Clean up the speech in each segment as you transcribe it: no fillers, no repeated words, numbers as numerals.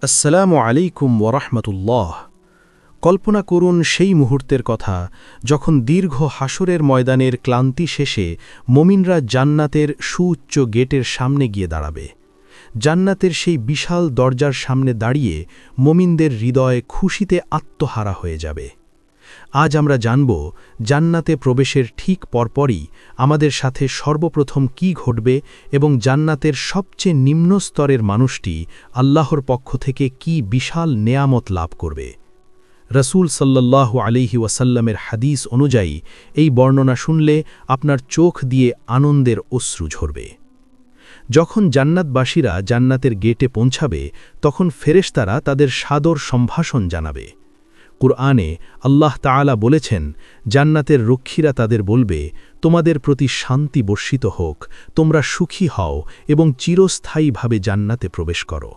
আসসালামু আলাইকুম ওরহমতুল্লাহ। কল্পনা করুন সেই মুহূর্তের কথা যখন দীর্ঘ হাসরের ময়দানের ক্লান্তি শেষে মুমিনরা জান্নাতের সুউচ্চ গেটের সামনে গিয়ে দাঁড়াবে। জান্নাতের সেই বিশাল দরজার সামনে দাঁড়িয়ে মুমিনদের হৃদয় খুশিতে আত্মহারা হয়ে যাবে। আজ আমরা জানব জান্নাতে প্রবেশের ঠিক পরপরই আমাদের সাথে সর্বপ্রথম কি ঘটবে এবং জান্নাতের সবচেয়ে নিম্ন স্তরের মানুষটি আল্লাহর পক্ষ থেকে কি বিশাল নেয়ামত লাভ করবে। রসুল সাল্লাল্লাহু আলাইহি ওয়াসাল্লামের হাদিস অনুযায়ী এই বর্ণনা শুনলে আপনার চোখ দিয়ে আনন্দের অশ্রু ঝরবে। যখন জান্নাতবাসীরা জান্নাতের গেটে পৌঁছাবে তখন ফেরেশতারা তাদের সাদর সম্ভাষণ জানাবে। কুরআনে আল্লাহ তাআলা বলেছেন, জান্নাতের রক্ষীরা তাদের বলবে, তোমাদের প্রতি শান্তি বর্ষিত হোক, তোমরা সুখী হও এবং চিরস্থায়ীভাবে জান্নাতে প্রবেশ করো।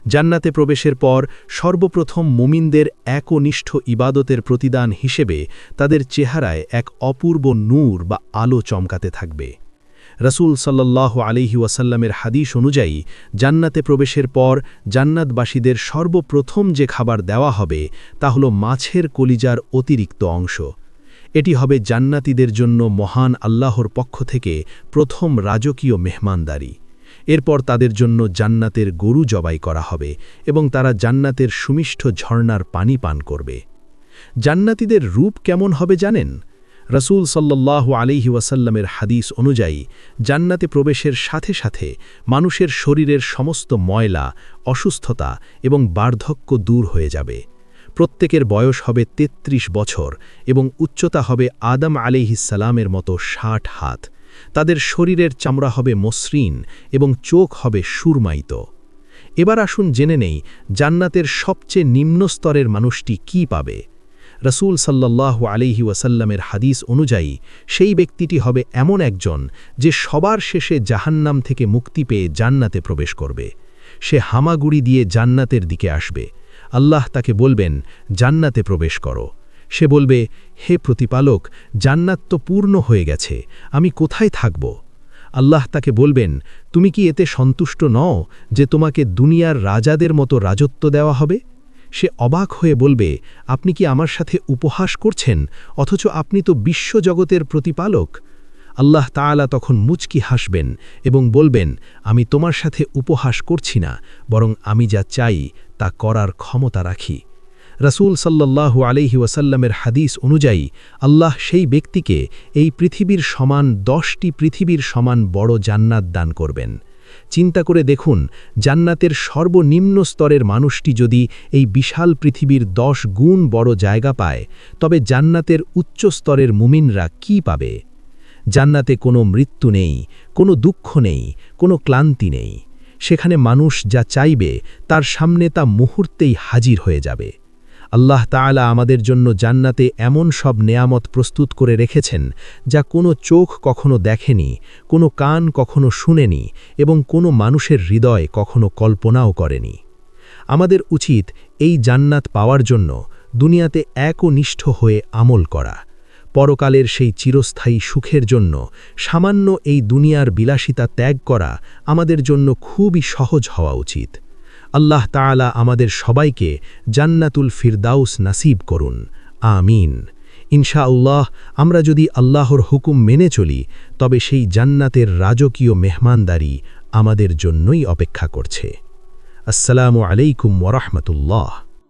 জান্নাতে প্রবেশের পর সর্বপ্রথম মুমিনদের একনিষ্ঠ ইবাদতের প্রতিদান হিসেবে তাদের চেহারায় এক অপূর্ব নূর বা আলো চমকাতে থাকবে। রসুল সাল্লাল্লাহু আলাইহি ওয়াসাল্লামের হাদিস অনুযায়ী জান্নাতে প্রবেশের পর জান্নাতবাসীদের সর্বপ্রথম যে খাবার দেওয়া হবে তা হল মাছের কলিজার অতিরিক্ত অংশ। এটি হবে জান্নাতীদের জন্য মহান আল্লাহর পক্ষ থেকে প্রথম রাজকীয় মেহমানদারি। এরপর তাদের জন্য জান্নাতের গরু জবাই করা হবে এবং তারা জান্নাতের সুমিষ্ঠ ঝর্ণার পানি পান করবে। জান্নাতীদের রূপ কেমন হবে জানেন? রসুল সাল্লাল্লাহু আলাইহি ওয়াসাল্লামের হাদিস অনুযায়ী জান্নাতে প্রবেশের সাথে সাথে মানুষের শরীরের সমস্ত ময়লা, অসুস্থতা এবং বার্ধক্য দূর হয়ে যাবে। প্রত্যেকের বয়স হবে ৩৩ বছর এবং উচ্চতা হবে আদম আলাইহিসসালামের মতো ৬০ হাত। তাদের শরীরের চামড়া হবে মসৃণ এবং চোখ হবে সুরমায়িত। এবার আসুন জেনে নেই জান্নাতের সবচেয়ে নিম্ন স্তরের মানুষটি কি পাবে। রসুল সাল্লাল্লাহু আলাইহি ওয়াসাল্লামের হাদিস অনুযায়ী সেই ব্যক্তিটি হবে এমন একজন যে সবার শেষে জাহান্নাম থেকে মুক্তি পেয়ে জান্নাতে প্রবেশ করবে। সে হামাগুড়ি দিয়ে জান্নাতের দিকে আসবে। আল্লাহ তাকে বলবেন, জান্নাতে প্রবেশ করো। সে বলবে, হে প্রতিপালক, জান্নাত তো পূর্ণ হয়ে গেছে, আমি কোথায় থাকব? আল্লাহ তাকে বলবেন, তুমি কি এতে সন্তুষ্ট নও যে তোমাকে দুনিয়ার রাজাদের মতো রাজত্ব দেওয়া হবে? সে অবাক হয়ে বলবে, আপনি কি আমার সাথে উপহাস করছেন, অথচ আপনি তো বিশ্বজগতের প্রতিপালক? আল্লাহ তাআলা তখন মুচকি হাসবেন এবং বলবেন, আমি তোমার সাথে উপহাস করছি না, বরং আমি যা চাই তা করার ক্ষমতা রাখি। রসুল সাল্লাল্লাহু আলাইহি ওয়াসাল্লামের হাদিস অনুযায়ী আল্লাহ সেই ব্যক্তিকে এই পৃথিবীর সমান 10টি পৃথিবীর সমান বড় জান্নাত দান করবেন। চিন্তা করে দেখুন, জান্নাতের সর্বনিম্ন স্তরের মানুষটি যদি এই বিশাল পৃথিবীর 10 গুণ বড় জায়গা পায়, তবে জান্নাতের উচ্চ স্তরের মুমিনরা কি পাবে? জান্নাতে কোনো মৃত্যু নেই, কোনো দুঃখ নেই, কোনো ক্লান্তি নেই। সেখানে মানুষ যা চাইবে তার সামনে তা মুহূর্তেই হাজির হয়ে যাবে। আল্লাহ তাআলা আমাদের জন্য জান্নাতে এমন সব নেয়ামত প্রস্তুত করে রেখেছেন যা কোনো চোখ কখনো দেখেনি, কোনো কান কখনো শুনেনি এবং কোনো মানুষের হৃদয় কখনো কল্পনাও করেনি। আমাদের উচিত এই জান্নাত পাওয়ার জন্য দুনিয়াতে একনিষ্ঠ হয়ে আমল করা। পরকালের সেই চিরস্থায়ী সুখের জন্য সামান্য এই দুনিয়ার বিলাসিতা ত্যাগ করা আমাদের জন্য খুবই সহজ হওয়া উচিত। আল্লাহ তাআলা আমাদের সবাইকে জান্নাতুল ফিরদাউস নাসিব করুন, আমিন। ইনশাআল্লাহ আমরা যদি আল্লাহর হুকুম মেনে চলি তবে সেই জান্নাতের রাজকীয় মেহমানদারি আমাদের জন্যই অপেক্ষা করছে। আসসালামু আলাইকুম ওয়া রাহমাতুল্লাহ।